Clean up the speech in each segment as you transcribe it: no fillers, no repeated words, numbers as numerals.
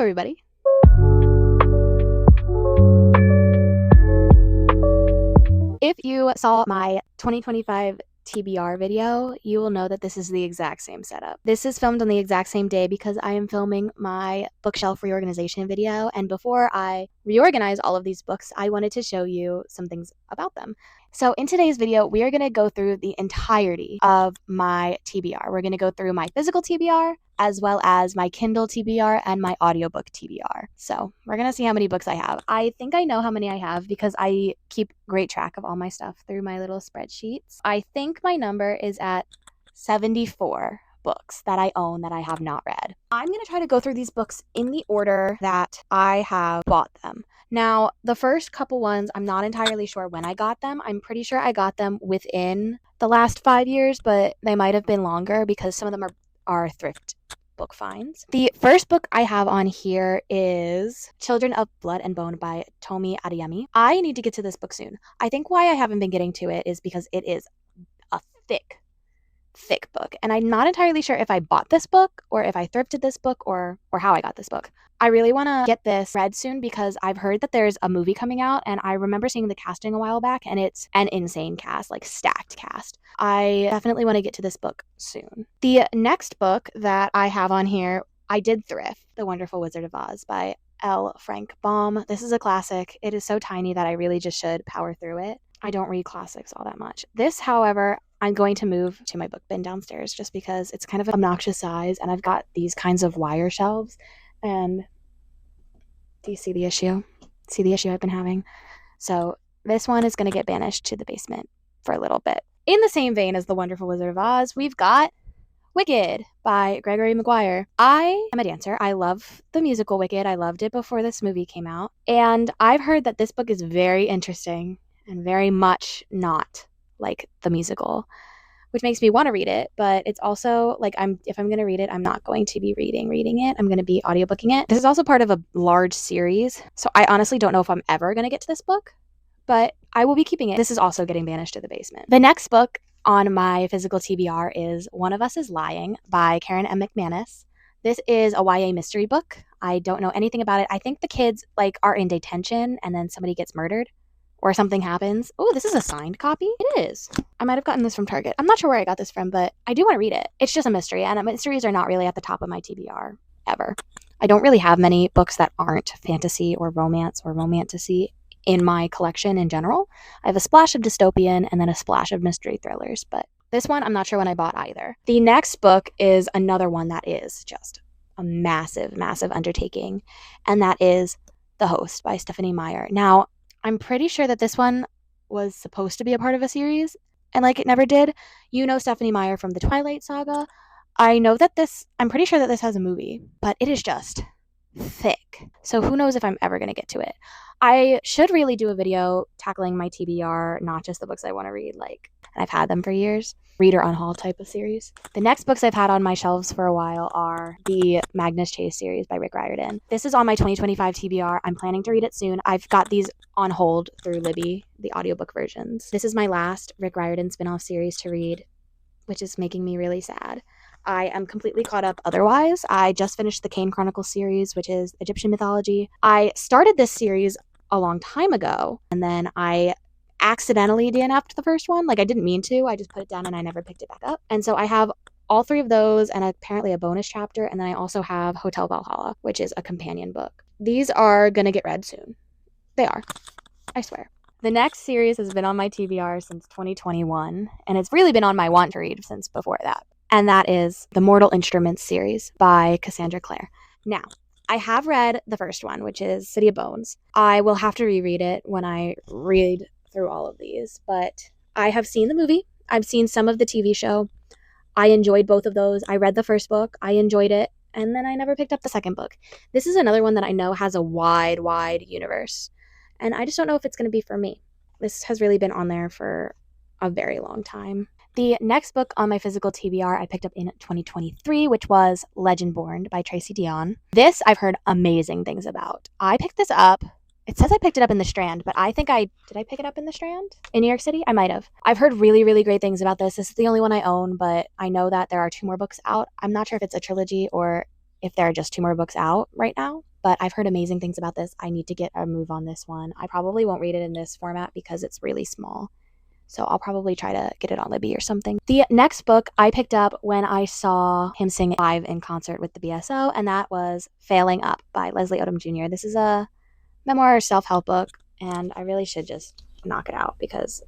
everybody. If you saw my 2025 TBR video, you will know that this is the exact same setup. This is filmed on the exact same day because I am filming my bookshelf reorganization video, and before I reorganize all of these books, I wanted to show you some things about them. So in today's video, we are going to go through the entirety of my TBR. We're going to go through my physical TBR, as well as my Kindle TBR and my audiobook TBR. So we're going to see how many books I have. I think I know how many I have because I keep great track of all my stuff through my little spreadsheets. I think my number is at 74 books that I own that I have not read. I'm going to try to go through these books in the order that I have bought them. Now, the first couple ones, I'm not entirely sure when I got them. I'm pretty sure I got them within the last 5 years, but they might have been longer because some of them are thrift book finds. The first book I have on here is Children of Blood and Bone by Tomi Adeyemi. I need to get to this book soon. I think why I haven't been getting to it is because it is a thick book, and I'm not entirely sure if I bought this book or if I thrifted this book or how I got this book. I really want to get this read soon because I've heard that there's a movie coming out, and I remember seeing the casting a while back, and it's an insane cast, like stacked cast. I definitely want to get to this book soon. The next book that I have on here, I did thrift, The Wonderful Wizard of Oz by L. Frank Baum. This is a classic. It is so tiny that I really just should power through it. I don't read classics all that much. This, however, I'm going to move to my book bin downstairs just because it's kind of an obnoxious size, and I've got these kinds of wire shelves. And do you see the issue? See the issue I've been having? So this one is going to get banished to the basement for a little bit. In the same vein as The Wonderful Wizard of Oz, we've got Wicked by Gregory Maguire. I am a dancer. I love the musical Wicked. I loved it before this movie came out. And I've heard that this book is very interesting and very much not like the musical, which makes me want to read it, but it's also like if I'm going to read it, I'm not going to be reading it. I'm going to be audiobooking it. This is also part of a large series, so I honestly don't know if I'm ever going to get to this book, but I will be keeping it. This is also getting banished to the basement. The next book on my physical TBR is One of Us is Lying by Karen M. McManus. This is a YA mystery book. I don't know anything about it. I think the kids are in detention and then somebody gets murdered or something happens. Oh, this is a signed copy. It is. I might have gotten this from Target. I'm not sure where I got this from, but I do want to read it. It's just a mystery, and mysteries are not really at the top of my TBR ever. I don't really have many books that aren't fantasy or romance or romantasy in my collection in general. I have a splash of dystopian and then a splash of mystery thrillers, but this one I'm not sure when I bought either. The next book is another one that is just a massive, massive undertaking, and that is The Host by Stephanie Meyer. Now, I'm pretty sure that this one was supposed to be a part of a series, and it never did. You know Stephanie Meyer from the Twilight Saga. I'm pretty sure that this has a movie, but it is just thick. So who knows if I'm ever going to get to it. I should really do a video tackling my TBR, not just the books I want to read, and I've had them for years. Reader on Haul type of series. The next books I've had on my shelves for a while are the Magnus Chase series by Rick Riordan. This is on my 2025 TBR. I'm planning to read it soon. I've got these on hold through Libby, the audiobook versions. This is my last Rick Riordan spin-off series to read, which is making me really sad. I am completely caught up otherwise. I just finished the Kane Chronicles series, which is Egyptian mythology. I started this series a long time ago, and then I accidentally DNF'd the first one. I didn't mean to. I just put it down and I never picked it back up. And so I have all three of those and apparently a bonus chapter, and then I also have Hotel Valhalla, which is a companion book. These are going to get read soon. They are. I swear. The next series has been on my TBR since 2021, and it's really been on my want to read since before that. And that is the Mortal Instruments series by Cassandra Clare. Now, I have read the first one, which is City of Bones. I will have to reread it when I read through all of these, but I have seen the movie. I've seen some of the TV show. I enjoyed both of those. I read the first book. I enjoyed it, and then I never picked up the second book. This is another one that I know has a wide universe, and I just don't know if it's going to be for me. This has really been on there for a very long time. The next book on my physical TBR I picked up in 2023, which was Legendborn by Tracy Deonn. This I've heard amazing things about. I picked this up. It says I picked it up in the Strand, but I think did I pick it up in the Strand? In New York City? I might have. I've heard really, really great things about this. This is the only one I own, but I know that there are 2 more books out. I'm not sure if it's a trilogy or if there are just 2 more books out right now. but I've heard amazing things about this. I need to get a move on this one. I probably won't read it in this format because it's really small. So I'll probably try to get it on Libby or something. The next book I picked up when I saw him sing live in concert with the BSO, and that was Failing Up by Leslie Odom Jr. This is a memoir self-help book, and I really should just knock it out because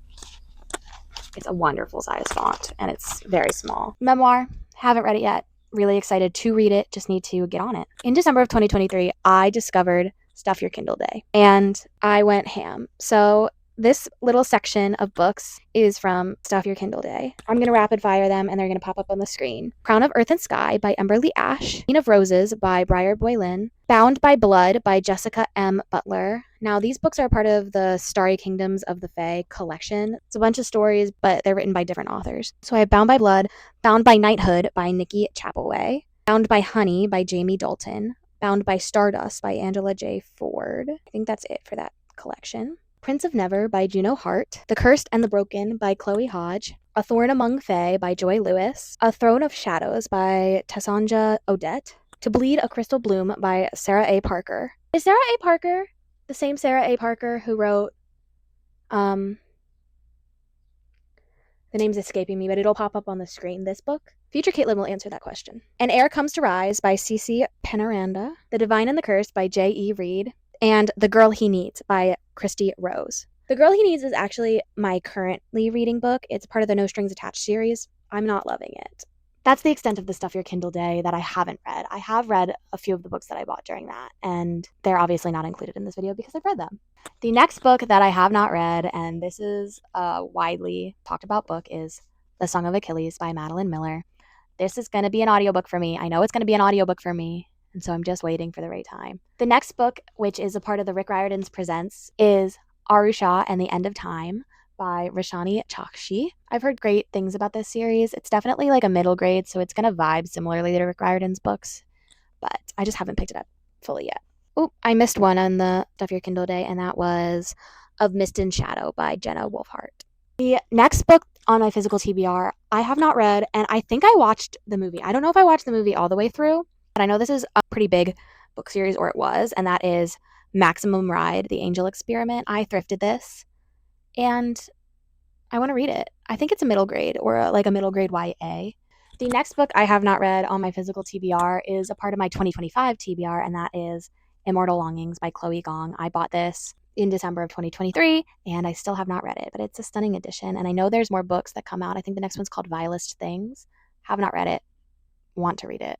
it's a wonderful size font and it's very small. Memoir, haven't read it yet. Really excited to read it, just need to get on it. In December of 2023, I discovered Stuff Your Kindle Day, and I went ham. So this little section of books is from Stuff Your Kindle Day. I'm going to rapid fire them and they're going to pop up on the screen. Crown of Earth and Sky by Emberly Ash. Queen of Roses by Briar Boylan. Bound by Blood by Jessica M. Butler. Now, these books are part of the Starry Kingdoms of the Fae collection. It's a bunch of stories, but they're written by different authors. So I have Bound by Blood, Bound by Knighthood by Nikki Chapelway, Bound by Honey by Jamie Dalton, Bound by Stardust by Angela J. Ford. I think that's it for that collection. Prince of Never by Juno Hart, The Cursed and the Broken by Chloe Hodge, A Thorn Among Fae by Joy Lewis, A Throne of Shadows by Tessanja Odette, To Bleed a Crystal Bloom by Sarah A. Parker. Is Sarah A. Parker the same Sarah A. Parker who wrote, the name's escaping me, but it'll pop up on the screen, this book? Future Caitlin will answer that question. An Air Comes to Rise by Cece Penaranda, The Divine and the Cursed by J.E. Reid, and The Girl He Needs by Christy Rose. The Girl He Needs is actually my currently reading book. It's part of the No Strings Attached series. I'm not loving it. That's the extent of the Stuff Your Kindle Day that I haven't read. I have read a few of the books that I bought during that, and they're obviously not included in this video because I've read them. The next book that I have not read, and this is a widely talked about book, is The Song of Achilles by Madeline Miller. This is going to be an audiobook for me. I know it's going to be an audiobook for me, and so I'm just waiting for the right time. The next book, which is a part of the Rick Riordan's Presents, is Arusha and the End of Time by Rashani Chakshi. I've heard great things about this series. It's definitely like a middle grade, so it's going to vibe similarly to Rick Riordan's books, but I just haven't picked it up fully yet. Oh, I missed one on the Stuff Your Kindle Day, and that was Of Mist and Shadow by Jenna Wolfhart. The next book on my physical TBR, I have not read, and I think I watched the movie. I don't know if I watched the movie all the way through, but I know this is a pretty big book series, or it was, and that is Maximum Ride, The Angel Experiment. I thrifted this, and I want to read it. I think it's a middle grade, or like a middle grade YA. The next book I have not read on my physical TBR is a part of my 2025 TBR, and that is Immortal Longings by Chloe Gong. I bought this in December of 2023, and I still have not read it, but it's a stunning edition, and I know there's more books that come out. I think the next one's called Vilest Things. Have not read it. Want to read it.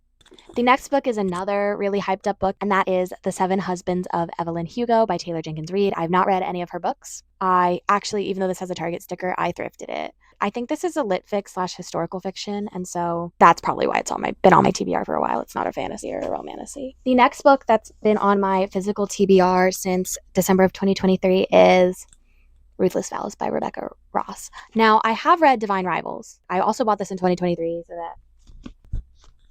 The next book is another really hyped up book, and that is The Seven Husbands of Evelyn Hugo by Taylor Jenkins Reid. I've not read any of her books. I actually, even though this has a Target sticker, I thrifted it. I think this is a lit fic / historical fiction, and so that's probably why it's been on my TBR for a while. It's not a fantasy or a romantasy. The next book that's been on my physical TBR since December of 2023 is Ruthless Vows by Rebecca Ross. Now, I have read Divine Rivals. I also bought this in 2023, so that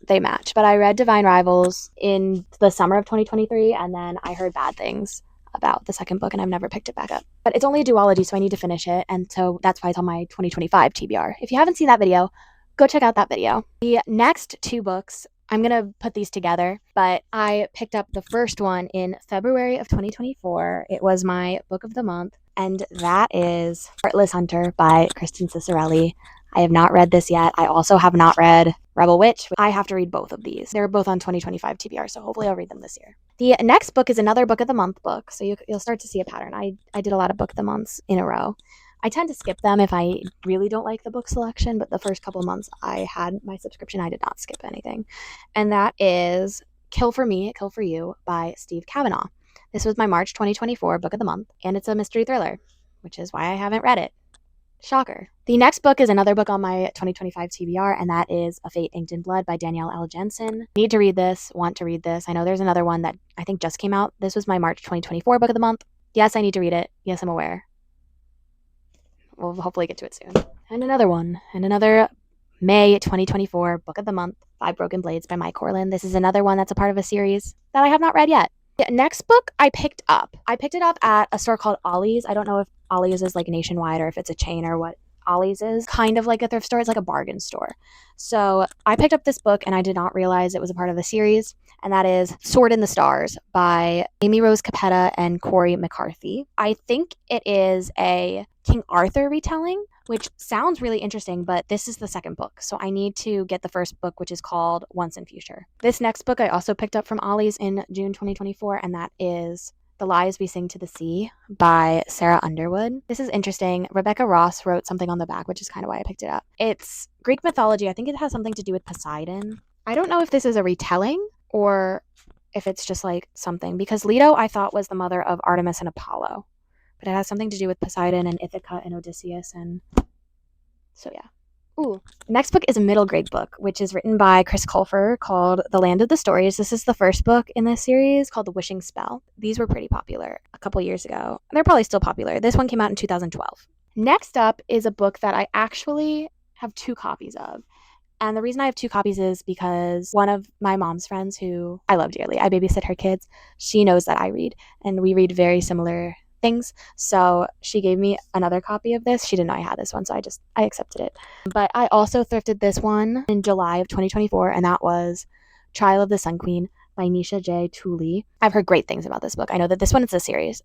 they match, but I read Divine Rivals in the summer of 2023, and then I heard bad things about the second book, and I've never picked it back up. But it's only a duology, so I need to finish it, and so that's why it's on my 2025 TBR. If you haven't seen that video, go check out that video. The next two books, I'm going to put these together, but I picked up the first one in February of 2024. It was my book of the month, and that is Heartless Hunter by Kristen Cicerelli. I have not read this yet. I also have not read Rebel Witch. I have to read both of these. They're both on 2025 TBR, so hopefully I'll read them this year. The next book is another book of the month book, so you'll start to see a pattern. I did a lot of book of the months in a row. I tend to skip them if I really don't like the book selection, but the first couple of months I had my subscription, I did not skip anything. And that is Kill for Me, Kill for You by Steve Kavanaugh. This was my March 2024 book of the month, and it's a mystery thriller, which is why I haven't read it. Shocker. The next book is another book on my 2025 TBR, and that is A Fate Inked in Blood by Danielle L. Jensen. Need to read this, want to read this. I know there's another one that I think just came out. This was my March 2024 book of the month. Yes, I need to read it. Yes, I'm aware. We'll hopefully get to it soon. And another one, and another May 2024 book of the month, Five Broken Blades by Mike Corlin. This is another one that's a part of a series that I have not read yet. The next book I picked up. I picked it up at a store called Ollie's. I don't know if Ollie's is like nationwide or if it's a chain or what. Ollie's is kind of like a thrift store. It's like a bargain store. So I picked up this book and I did not realize it was a part of the series, and that is Sword in the Stars by Amy Rose Capetta and Corey McCarthy. I think it is a King Arthur retelling, which sounds really interesting, but this is the second book, so I need to get the first book, which is called Once and Future. This next book I also picked up from Ollie's in June 2024, and that is The Lies We Sing to the Sea by Sarah Underwood. This is interesting. Rebecca Ross wrote something on the back, which is kind of why I picked it up. It's Greek mythology. I think it has something to do with Poseidon. I don't know if this is a retelling or if it's just like something, because Leto I thought was the mother of Artemis and Apollo, but it has something to do with Poseidon and Ithaca and Odysseus, and so yeah. Ooh. Next book is a middle grade book, which is written by Chris Colfer, called The Land of the Stories. This is the first book in this series, called The Wishing Spell. These were pretty popular a couple years ago. They're probably still popular. This one came out in 2012. Next up is a book that I actually have 2 copies of. And the reason I have 2 copies is because one of my mom's friends, who I love dearly, I babysit her kids, she knows that I read, and we read very similar things. So she gave me another copy of this. She didn't know I had this one, so I accepted it. But I also thrifted this one in July of 2024, and that was Trial of the Sun Queen by Nisha J. Tooley. I've heard great things about this book. I know that this one is a series.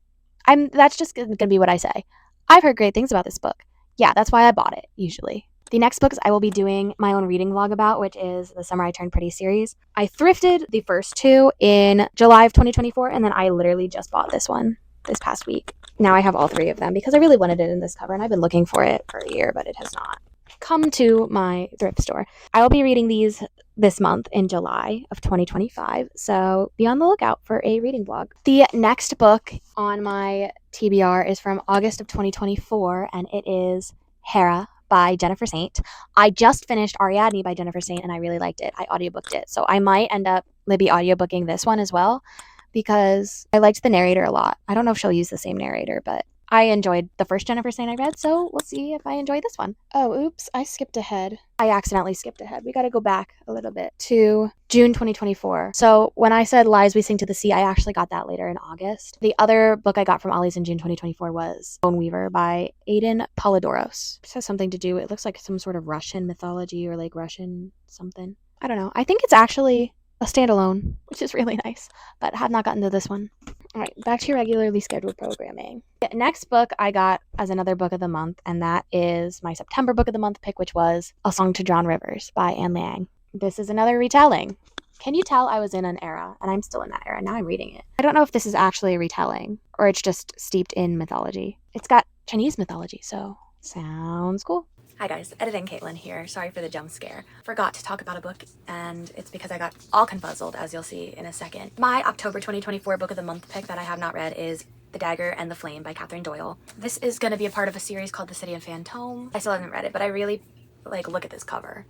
That's just going to be what I say. I've heard great things about this book. Yeah, that's why I bought it, usually. The next books I will be doing my own reading vlog about, which is the Summer I Turned Pretty series. I thrifted the first 2 in July of 2024, and then I literally just bought this one this past week. Now I have all 3 of them because I really wanted it in this cover, and I've been looking for it for a year, but it has not come to my thrift store. I will be reading these this month in July of 2025, so be on the lookout for a reading vlog. The next book on my TBR is from August of 2024, and it is Hera by Jennifer Saint. I just finished Ariadne by Jennifer Saint, and I really liked it. I audiobooked it, so I might end up Libby audiobooking this one as well, because I liked the narrator a lot. I don't know if she'll use the same narrator, but I enjoyed the first Jennifer Saint I read, so we'll see if I enjoy this one. Oh, oops, I skipped ahead. I accidentally skipped ahead. We gotta go back a little bit to June 2024. So when I said Lies We Sing to the Sea, I actually got that later in August. The other book I got from Ollie's in June 2024 was Bone Weaver by Aiden Polidoros. This has something to do, it looks like some sort of Russian mythology or like Russian something. I don't know. I think it's actually a standalone, which is really nice, but have not gotten to this one. All right, back to your regularly scheduled programming. The next book I got as another book of the month, and that is my September book of the month pick, which was A Song to Drown Rivers by Anne Liang. This is another retelling. Can you tell I was in an era, and I'm still in that era. Now I'm reading it. I don't know if this is actually a retelling or it's just steeped in mythology. It's got Chinese mythology, so sounds cool. Hi guys, editing Caitlin here. Sorry for the jump scare. Forgot to talk about a book, and it's because I got all confuzzled, as you'll see in a second. My October 2024 book of the month pick that I have not read is The Dagger and the Flame by Catherine Doyle. This is going to be a part of a series called The City of Fantôme. I still haven't read it, but I really look at this cover.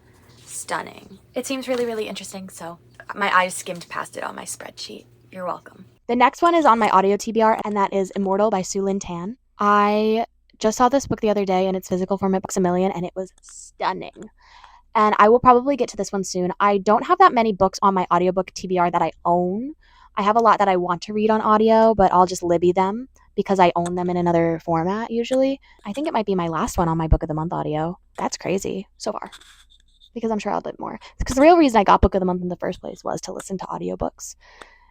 Stunning. It seems really, really interesting, so my eyes skimmed past it on my spreadsheet. You're welcome. The next one is on my audio TBR, and that is Immortal by Su Lin Tan. I just saw this book the other day in its physical form at Books A Million, and it was stunning. And I will probably get to this one soon. I don't have that many books on my audiobook TBR that I own. I have a lot that I want to read on audio, but I'll just Libby them because I own them in another format usually. I think it might be my last one on my Book of the Month audio. That's crazy so far, because I'm sure I'll do more. Because the real reason I got Book of the Month in the first place was to listen to audiobooks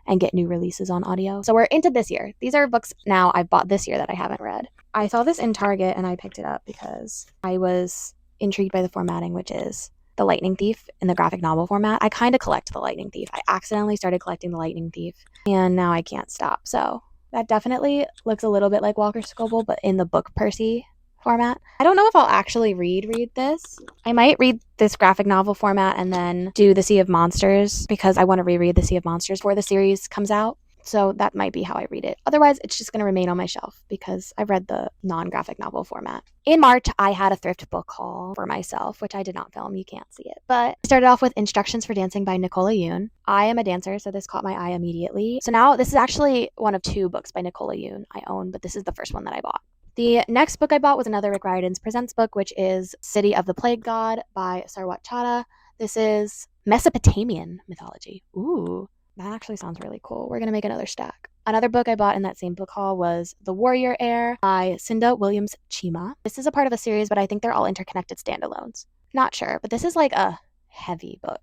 and get new releases on audio. So we're into this year. These are books now I've bought this year that I haven't read. I saw this in Target and I picked it up because I was intrigued by the formatting, which is The Lightning Thief in the graphic novel format. I kind of collect The Lightning Thief. I accidentally started collecting The Lightning Thief, and now I can't stop. So that definitely looks a little bit like Walker Scoble, but in the book Percy format. I don't know if I'll actually read this. I might read this graphic novel format and then do The Sea of Monsters, because I want to reread The Sea of Monsters before the series comes out. So that might be how I read it. Otherwise, it's just going to remain on my shelf because I've read the non-graphic novel format. In March, I had a thrift book haul for myself, which I did not film. You can't see it. But I started off with Instructions for Dancing by Nicola Yoon. I am a dancer, so this caught my eye immediately. So now this is actually one of 2 books by Nicola Yoon I own, but this is the first one that I bought. The next book I bought was another Rick Riordan's Presents book, which is City of the Plague God by Sarwat Chadha. This is Mesopotamian mythology. Ooh. That actually sounds really cool. We're gonna make another stack. Another book I bought in that same book haul was The Warrior Heir by Cinda Williams Chima. This is a part of a series, but I think they're all interconnected standalones. Not sure, but this is like a heavy book.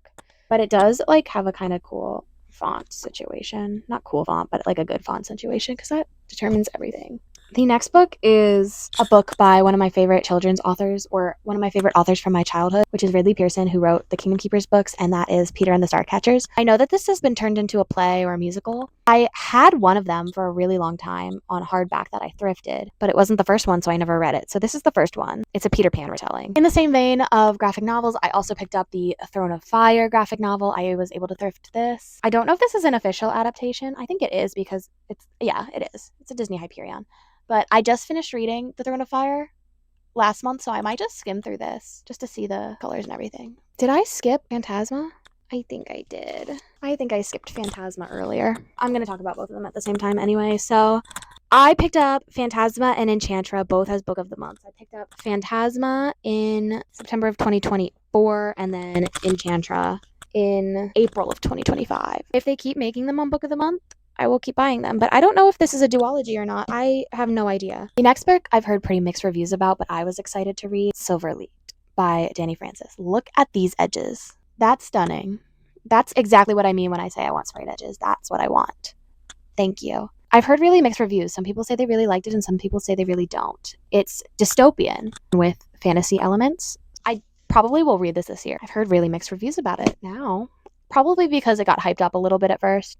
But it does like have a kind of cool font situation. Not cool font, but like a good font situation, because that determines everything. The next book is a book by one of my favorite children's authors, or one of my favorite authors from my childhood, which is Ridley Pearson, who wrote the Kingdom Keepers books, and that is Peter and the Starcatchers. I know that this has been turned into a play or a musical. I had one of them for a really long time on hardback that I thrifted, but it wasn't the first one, so I never read it. So this is the first one. It's a Peter Pan retelling. In the same vein of graphic novels, I also picked up the Throne of Fire graphic novel. I was able to thrift this. I don't know if this is an official adaptation. I think it is, because it is. It's a Disney Hyperion. But I just finished reading The Throne of Fire last month, so I might just skim through this just to see the colors and everything. Did I skip Phantasma? I think I did. I think I skipped Phantasma earlier. I'm going to talk about both of them at the same time anyway. So I picked up Phantasma and Enchantra both as Book of the Month. I picked up Phantasma in September of 2024 and then Enchantra in April of 2025. If they keep making them on Book of the Month, I will keep buying them, but I don't know if this is a duology or not. I have no idea. The next book I've heard pretty mixed reviews about, but I was excited to read, Silverleaf by Danny Francis. Look at these edges. That's stunning. That's exactly what I mean when I say I want sprayed edges. That's what I want. Thank you. I've heard really mixed reviews. Some people say they really liked it and some people say they really don't. It's dystopian with fantasy elements. I probably will read this year. I've heard really mixed reviews about it now, probably because it got hyped up a little bit at first.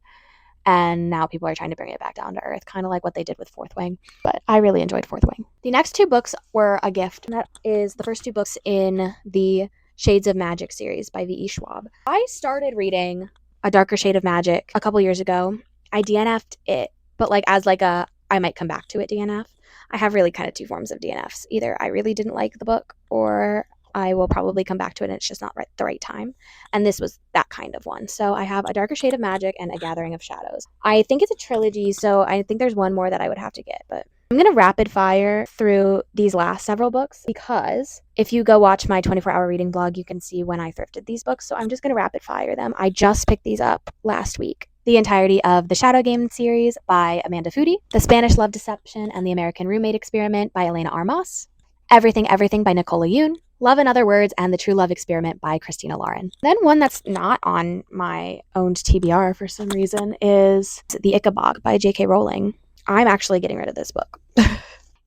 And now people are trying to bring it back down to earth, kind of like what they did with Fourth Wing. But I really enjoyed Fourth Wing. The next two books were a gift. And that is the first two books in the Shades of Magic series by V.E. Schwab. I started reading A Darker Shade of Magic a couple years ago. I DNF'd it, but like as like a I might come back to it DNF. I have really kind of two forms of DNFs. Either I really didn't like the book, or I will probably come back to it and it's just not the right time. And this was that kind of one. So I have A Darker Shade of Magic and A Gathering of Shadows. I think it's a trilogy, so I think there's one more that I would have to get. But I'm going to rapid fire through these last several books, because if you go watch my 24-hour reading blog, you can see when I thrifted these books. So I'm just going to rapid fire them. I just picked these up last week. The entirety of the Shadow Game series by Amanda Foody, The Spanish Love Deception and the American Roommate Experiment by Elena Armas, Everything Everything by Nicola Yoon, Love in Other Words and The True Love Experiment by Christina Lauren. Then one that's not on my owned TBR for some reason is The Ichabod by J.K. Rowling. I'm actually getting rid of this book.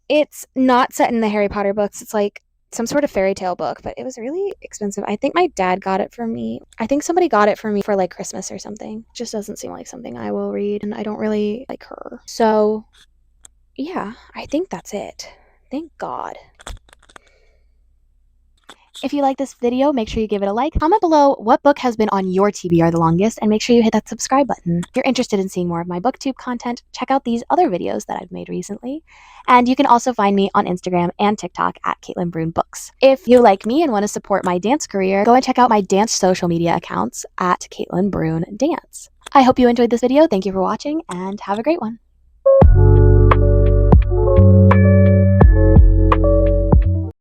It's not set in the Harry Potter books. It's like some sort of fairy tale book, but it was really expensive. I think my dad got it for me. I think somebody got it for me for like Christmas or something. It just doesn't seem like something I will read, and I don't really like her. So yeah, I think that's it. Thank God. If you like this video, make sure you give it a like. Comment below what book has been on your TBR the longest, and make sure you hit that subscribe button. If you're interested in seeing more of my booktube content, check out these other videos that I've made recently. And you can also find me on Instagram and TikTok at Caitlin Brune Books. If you like me and want to support my dance career, go and check out my dance social media accounts at Caitlin Brune Dance. I hope you enjoyed this video. Thank you for watching, and have a great one.